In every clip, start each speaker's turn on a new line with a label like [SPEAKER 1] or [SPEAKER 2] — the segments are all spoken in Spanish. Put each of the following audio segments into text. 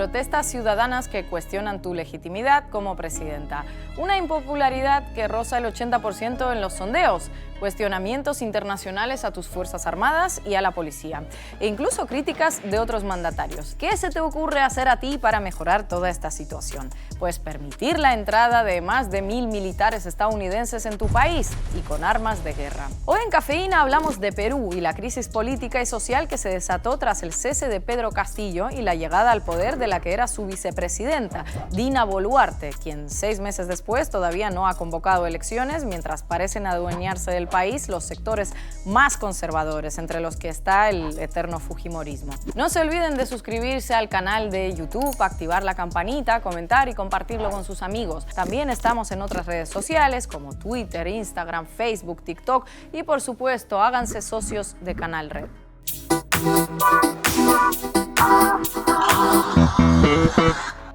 [SPEAKER 1] protestas ciudadanas que cuestionan tu legitimidad como presidenta. Una impopularidad que roza el 80% en los sondeos. Cuestionamientos internacionales a tus Fuerzas Armadas y a la policía. E incluso críticas de otros mandatarios. ¿Qué se te ocurre hacer a ti para mejorar toda esta situación? Pues permitir la entrada de más de 1000 militares estadounidenses en tu país y con armas de guerra. Hoy en Cafeína hablamos de Perú y la crisis política y social que se desató tras el cese de Pedro Castillo y la llegada al poder de la que era su vicepresidenta, Dina Boluarte, quien 6 meses después todavía no ha convocado elecciones, mientras parecen adueñarse del país los sectores más conservadores, entre los que está el eterno fujimorismo. No se olviden de suscribirse al canal de YouTube, activar la campanita, comentar y compartirlo con sus amigos. También estamos en otras redes sociales como Twitter, Instagram, Facebook, TikTok y por supuesto háganse socios de Canal Red.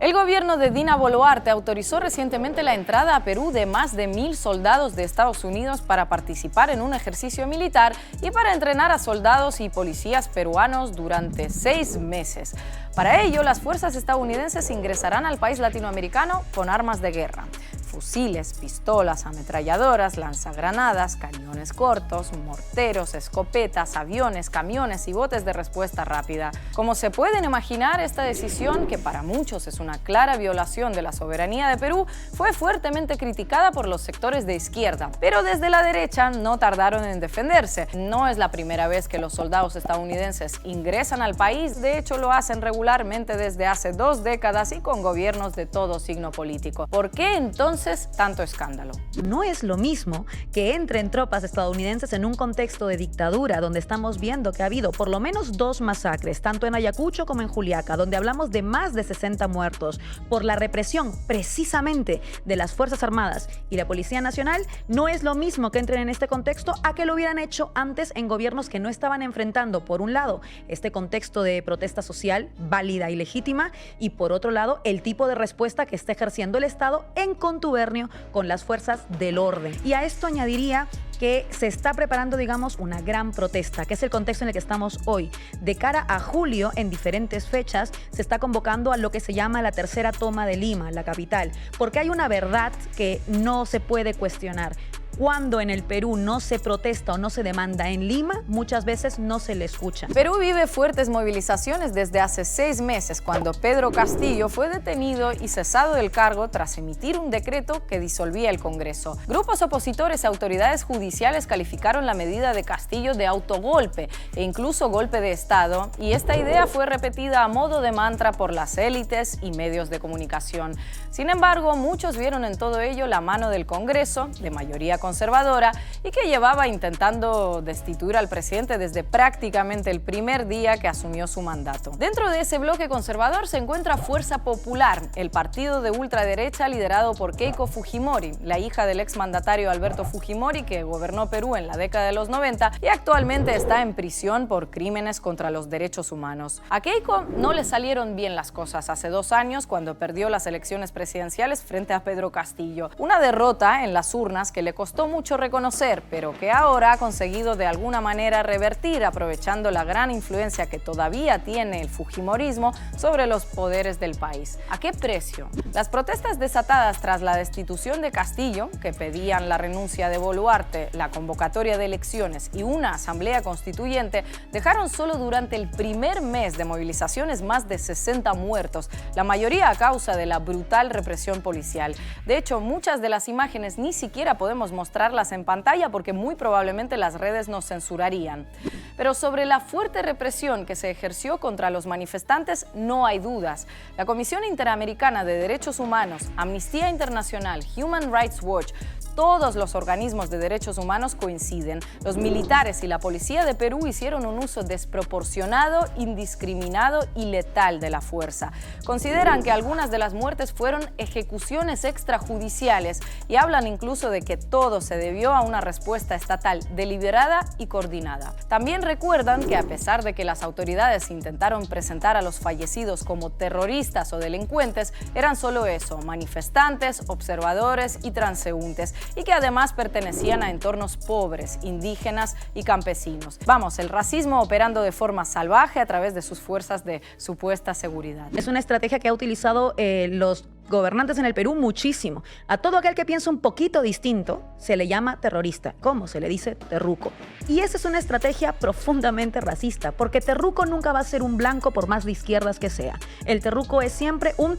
[SPEAKER 1] El gobierno de Dina Boluarte autorizó recientemente la entrada a Perú de más de 1000 soldados de Estados Unidos para participar en un ejercicio militar y para entrenar a soldados y policías peruanos durante 6 meses. Para ello, las fuerzas estadounidenses ingresarán al país latinoamericano con armas de guerra. Fusiles, pistolas, ametralladoras, lanzagranadas, cañones cortos, morteros, escopetas, aviones, camiones y botes de respuesta rápida. Como se pueden imaginar, esta decisión, que para muchos es una clara violación de la soberanía de Perú, fue fuertemente criticada por los sectores de izquierda, pero desde la derecha no tardaron en defenderse. No es la primera vez que los soldados estadounidenses ingresan al país, de hecho lo hacen regularmente desde hace 2 décadas y con gobiernos de todo signo político. ¿Por qué entonces tanto escándalo?
[SPEAKER 2] No es lo mismo que entren tropas estadounidenses en un contexto de dictadura donde estamos viendo que ha habido por lo menos 2 masacres, tanto en Ayacucho como en Juliaca, donde hablamos de más de 60 muertos por la represión precisamente de las Fuerzas Armadas y la Policía Nacional. No es lo mismo que entren en este contexto a que lo hubieran hecho antes en gobiernos que no estaban enfrentando, por un lado, este contexto de protesta social válida y legítima y por otro lado, el tipo de respuesta que está ejerciendo el Estado en contubernio con las fuerzas del orden. Y a esto añadiría que se está preparando, digamos, una gran protesta, que es el contexto en el que estamos hoy. De cara a julio, en diferentes fechas, se está convocando a lo que se llama la tercera toma de Lima, la capital, porque hay una verdad que no se puede cuestionar. Cuando en el Perú no se protesta o no se demanda en Lima, muchas veces no se le escucha.
[SPEAKER 1] Perú vive fuertes movilizaciones desde hace 6 meses, cuando Pedro Castillo fue detenido y cesado del cargo tras emitir un decreto que disolvía el Congreso. Grupos opositores y autoridades judiciales calificaron la medida de Castillo de autogolpe e incluso golpe de Estado, y esta idea fue repetida a modo de mantra por las élites y medios de comunicación. Sin embargo, muchos vieron en todo ello la mano del Congreso, de mayoría conservadora, y que llevaba intentando destituir al presidente desde prácticamente el primer día que asumió su mandato. Dentro de ese bloque conservador se encuentra Fuerza Popular, el partido de ultraderecha liderado por Keiko Fujimori, la hija del exmandatario Alberto Fujimori, que gobernó Perú en la década de los 90 y actualmente está en prisión por crímenes contra los derechos humanos. A Keiko no le salieron bien las cosas hace 2 años cuando perdió las elecciones presidenciales frente a Pedro Castillo. Una derrota en las urnas que le costó mucho reconocer, pero que ahora ha conseguido de alguna manera revertir, aprovechando la gran influencia que todavía tiene el fujimorismo sobre los poderes del país. ¿A qué precio? Las protestas desatadas tras la destitución de Castillo, que pedían la renuncia de Boluarte, la convocatoria de elecciones y una asamblea constituyente, dejaron solo durante el primer mes de movilizaciones más de 60 muertos, la mayoría a causa de la brutal represión policial. De hecho, muchas de las imágenes ni siquiera podemos mostrarlas en pantalla porque muy probablemente las redes nos censurarían. Pero sobre la fuerte represión que se ejerció contra los manifestantes no hay dudas. La Comisión Interamericana de Derechos Humanos, Amnistía Internacional, Human Rights Watch, todos los organismos de derechos humanos coinciden. Los militares y la policía de Perú hicieron un uso desproporcionado, indiscriminado y letal de la fuerza. Consideran que algunas de las muertes fueron ejecuciones extrajudiciales y hablan incluso de que todo se debió a una respuesta estatal deliberada y coordinada. También recuerdan que a pesar de que las autoridades intentaron presentar a los fallecidos como terroristas o delincuentes, eran solo eso, manifestantes, observadores y transeúntes, y que además pertenecían a entornos pobres, indígenas y campesinos. Vamos, el racismo operando de forma salvaje a través de sus fuerzas de supuesta seguridad.
[SPEAKER 2] Es una estrategia que ha utilizado los gobernantes en el Perú muchísimo. A todo aquel que piensa un poquito distinto se le llama terrorista. ¿Cómo? Se le dice terruco. Y esa es una estrategia profundamente racista, porque terruco nunca va a ser un blanco por más de izquierdas que sea. El terruco es siempre un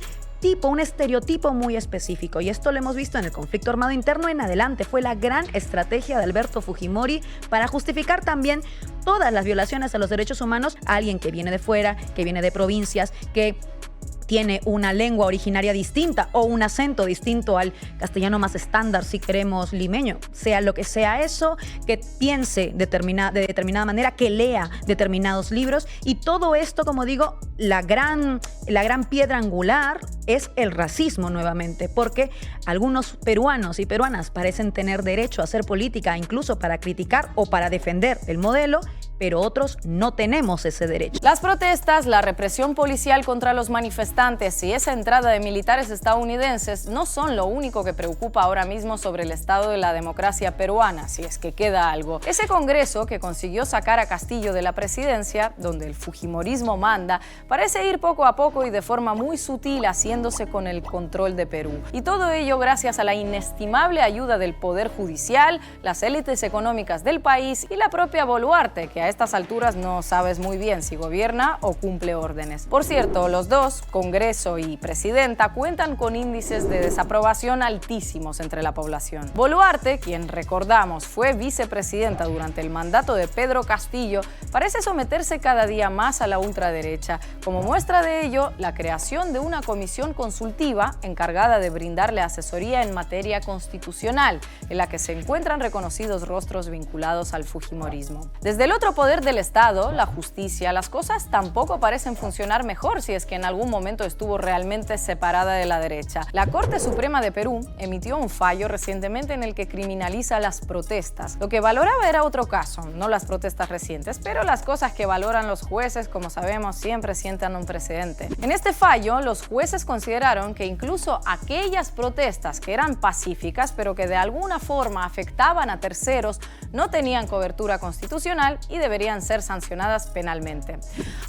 [SPEAKER 2] estereotipo muy específico, y esto lo hemos visto en el conflicto armado interno en adelante. Fue la gran estrategia de Alberto Fujimori para justificar también todas las violaciones a los derechos humanos a alguien que viene de fuera, que viene de provincias, que tiene una lengua originaria distinta o un acento distinto al castellano más estándar, si queremos, limeño. Sea lo que sea eso, que piense de determinada manera, que lea determinados libros. Y todo esto, como digo, la gran piedra angular es el racismo nuevamente, porque algunos peruanos y peruanas parecen tener derecho a hacer política, incluso para criticar o para defender el modelo, pero otros no tenemos ese derecho.
[SPEAKER 1] Las protestas, la represión policial contra los manifestantes y esa entrada de militares estadounidenses no son lo único que preocupa ahora mismo sobre el estado de la democracia peruana, si es que queda algo. Ese Congreso que consiguió sacar a Castillo de la presidencia, donde el fujimorismo manda, parece ir poco a poco y de forma muy sutil haciéndose con el control de Perú. Y todo ello gracias a la inestimable ayuda del Poder Judicial, las élites económicas del país y la propia Boluarte, que a estas alturas no sabes muy bien si gobierna o cumple órdenes. Por cierto, los dos, Congreso y Presidenta, cuentan con índices de desaprobación altísimos entre la población. Boluarte, quien recordamos fue vicepresidenta durante el mandato de Pedro Castillo, parece someterse cada día más a la ultraderecha. Como muestra de ello, la creación de una comisión consultiva encargada de brindarle asesoría en materia constitucional, en la que se encuentran reconocidos rostros vinculados al fujimorismo. Desde el otro poder del Estado, la justicia, las cosas tampoco parecen funcionar mejor si es que en algún momento estuvo realmente separada de la derecha. La Corte Suprema de Perú emitió un fallo recientemente en el que criminaliza las protestas. Lo que valoraba era otro caso, no las protestas recientes, pero las cosas que valoran los jueces, como sabemos, siempre sientan un precedente. En este fallo, los jueces consideraron que incluso aquellas protestas que eran pacíficas, pero que de alguna forma afectaban a terceros, no tenían cobertura constitucional y deberían ser sancionadas penalmente.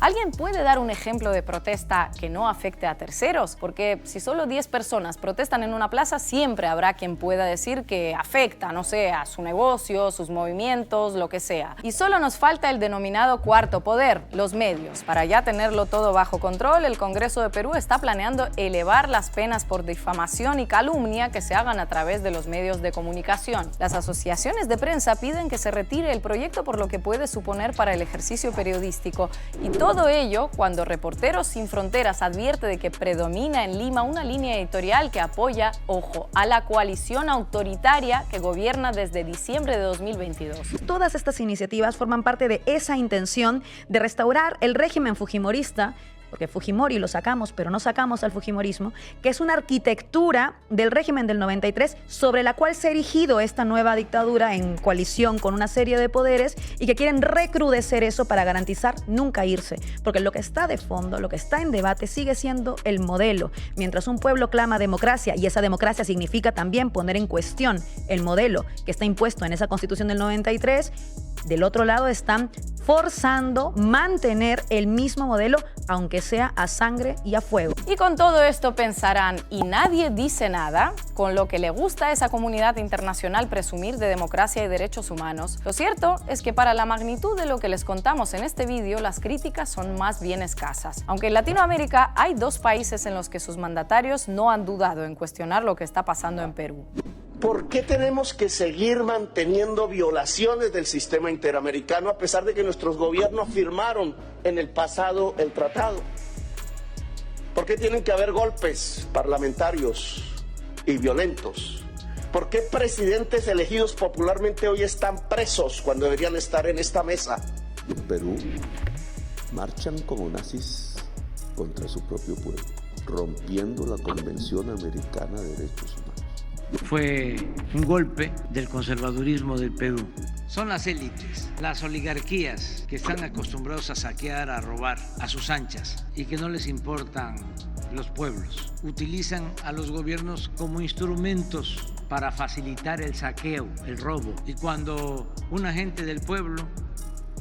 [SPEAKER 1] ¿Alguien puede dar un ejemplo de protesta que no afecte a terceros? Porque si solo 10 personas protestan en una plaza, siempre habrá quien pueda decir que afecta, no sé, a su negocio, sus movimientos, lo que sea. Y solo nos falta el denominado cuarto poder, los medios. Para ya tenerlo todo bajo control, el Congreso de Perú está planeando elevar las penas por difamación y calumnia que se hagan a través de los medios de comunicación. Las asociaciones de prensa piden que se retire el proyecto por lo que puede suponer para el ejercicio periodístico. Y todo ello cuando Reporteros Sin Fronteras advierte de que predomina en Lima una línea editorial que apoya, ojo, a la coalición autoritaria que gobierna desde diciembre de 2022.
[SPEAKER 2] Todas estas iniciativas forman parte de esa intención de restaurar el régimen fujimorista, porque Fujimori lo sacamos, pero no sacamos al fujimorismo, que es una arquitectura del régimen del 93 sobre la cual se ha erigido esta nueva dictadura en coalición con una serie de poderes y que quieren recrudecer eso para garantizar nunca irse. Porque lo que está de fondo, lo que está en debate sigue siendo el modelo. Mientras un pueblo clama democracia, y esa democracia significa también poner en cuestión el modelo que está impuesto en esa Constitución del 93, del otro lado están forzando mantener el mismo modelo, aunque sea a sangre y a fuego.
[SPEAKER 1] Y con todo esto pensarán, ¿y nadie dice nada? Con lo que le gusta a esa comunidad internacional presumir de democracia y derechos humanos. Lo cierto es que para la magnitud de lo que les contamos en este vídeo, las críticas son más bien escasas. Aunque en Latinoamérica hay 2 países en los que sus mandatarios no han dudado en cuestionar lo que está pasando en Perú.
[SPEAKER 3] ¿Por qué tenemos que seguir manteniendo violaciones del sistema interamericano a pesar de que nuestros gobiernos firmaron en el pasado el tratado? ¿Por qué tienen que haber golpes parlamentarios y violentos? ¿Por qué presidentes elegidos popularmente hoy están presos cuando deberían estar en esta mesa?
[SPEAKER 4] En Perú marchan como nazis contra su propio pueblo, rompiendo la Convención Americana de Derechos Humanos.
[SPEAKER 5] Fue un golpe del conservadurismo del Perú. Son las élites, las oligarquías que están acostumbrados a saquear, a robar a sus anchas y que no les importan los pueblos. Utilizan a los gobiernos como instrumentos para facilitar el saqueo, el robo. Y cuando un agente del pueblo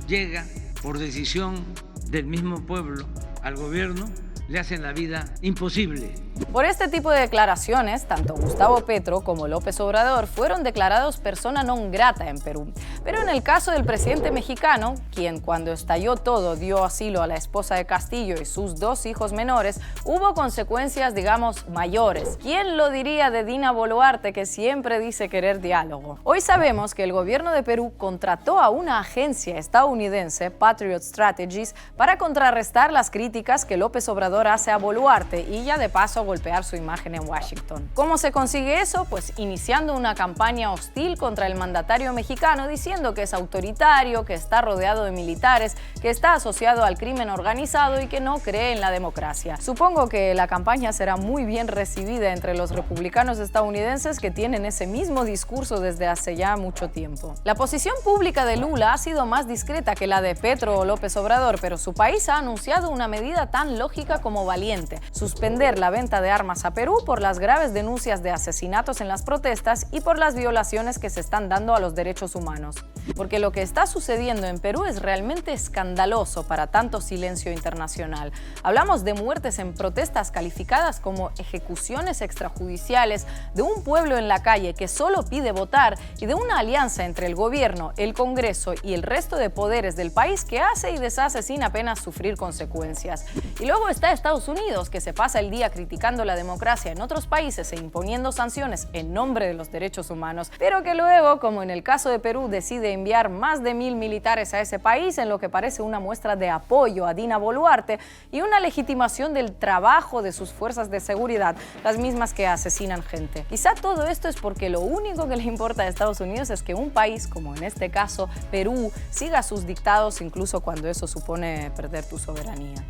[SPEAKER 5] llega por decisión del mismo pueblo al gobierno, le hacen la vida imposible.
[SPEAKER 1] Por este tipo de declaraciones, tanto Gustavo Petro como López Obrador fueron declarados persona non grata en Perú. Pero en el caso del presidente mexicano, quien cuando estalló todo dio asilo a la esposa de Castillo y sus 2 hijos menores, hubo consecuencias, digamos, mayores. ¿Quién lo diría de Dina Boluarte, que siempre dice querer diálogo? Hoy sabemos que el gobierno de Perú contrató a una agencia estadounidense, Patriot Strategies, para contrarrestar las críticas que López Obrador hace a Boluarte y ya de paso golpear su imagen en Washington. ¿Cómo se consigue eso? Pues iniciando una campaña hostil contra el mandatario mexicano, diciendo que es autoritario, que está rodeado de militares, que está asociado al crimen organizado y que no cree en la democracia. Supongo que la campaña será muy bien recibida entre los republicanos estadounidenses, que tienen ese mismo discurso desde hace ya mucho tiempo. La posición pública de Lula ha sido más discreta que la de Petro o López Obrador, pero su país ha anunciado una medida tan lógica como valiente: suspender la venta de armas a Perú por las graves denuncias de asesinatos en las protestas y por las violaciones que se están dando a los derechos humanos. Porque lo que está sucediendo en Perú es realmente escandaloso para tanto silencio internacional. Hablamos de muertes en protestas calificadas como ejecuciones extrajudiciales, de un pueblo en la calle que solo pide votar y de una alianza entre el gobierno, el Congreso y el resto de poderes del país que hace y deshace sin apenas sufrir consecuencias. Y luego está Estados Unidos, que se pasa el día criticando la democracia en otros países e imponiendo sanciones en nombre de los derechos humanos, pero que luego, como en el caso de Perú, decide enviar más de 1000 militares a ese país, en lo que parece una muestra de apoyo a Dina Boluarte y una legitimación del trabajo de sus fuerzas de seguridad, las mismas que asesinan gente. Quizá todo esto es porque lo único que le importa a Estados Unidos es que un país, como en este caso Perú, siga sus dictados incluso cuando eso supone perder tu soberanía.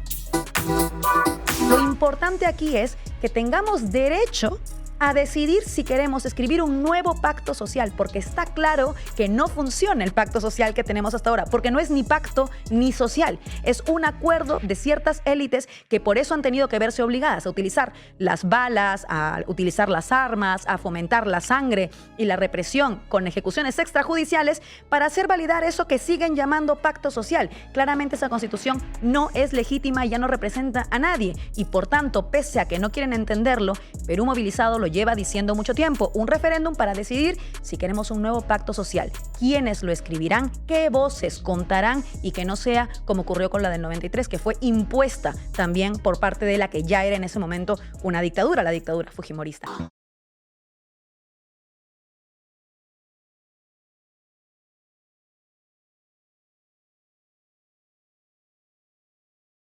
[SPEAKER 2] Lo importante aquí es que tengamos derecho a decidir si queremos escribir un nuevo pacto social, porque está claro que no funciona el pacto social que tenemos hasta ahora, porque no es ni pacto ni social, es un acuerdo de ciertas élites que por eso han tenido que verse obligadas a utilizar las balas, a utilizar las armas, a fomentar la sangre y la represión con ejecuciones extrajudiciales para hacer validar eso que siguen llamando pacto social. Claramente esa constitución no es legítima y ya no representa a nadie, y por tanto, pese a que no quieren entenderlo, Perú Movilizado lo lleva diciendo mucho tiempo: un referéndum para decidir si queremos un nuevo pacto social. ¿Quiénes lo escribirán? ¿Qué voces contarán? Y que no sea como ocurrió con la del 93, que fue impuesta también por parte de la que ya era en ese momento una dictadura, la dictadura fujimorista.